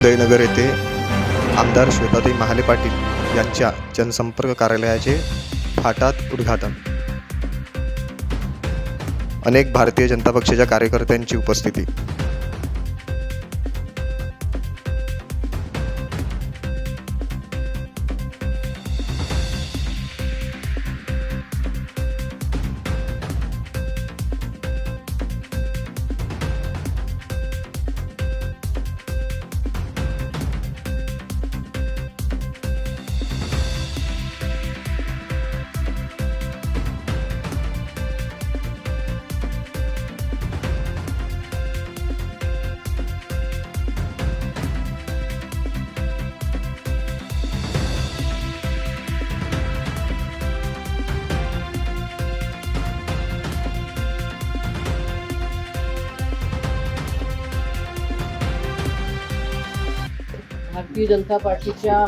उदयनगर येथे आमदार श्वेताताई महाले पाटील यांच्या जनसंपर्क कार्यालयाचे फाटात उद्घाटन. अनेक भारतीय जनता पक्षाच्या कार्यकर्त्यांची उपस्थिती. भारतीय जनता पार्टीच्या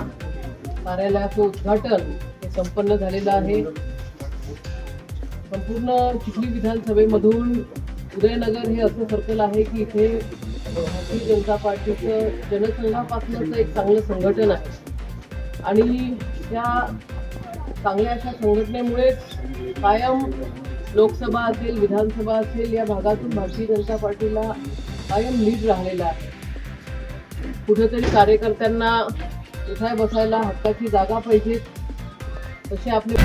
कार्यालयाचं उद्घाटन हे संपन्न झालेलं आहे. संपूर्ण चिखली विधानसभेमधून उदयनगर हे असं सर्कल आहे की इथे भारतीय जनता पार्टीचं जनसंघापासूनच एक चांगलं संघटन आहे आणि त्या चांगल्या अशा संघटनेमुळेच कायम लोकसभा असेल, विधानसभा असेल, या भागातून भारतीय जनता पार्टीला कायम लीड राहिलेला आहे. कुठेतरी कार्यकर्त्यांना उठाय बसायला हक्काची जागा पाहिजे, तसे आपले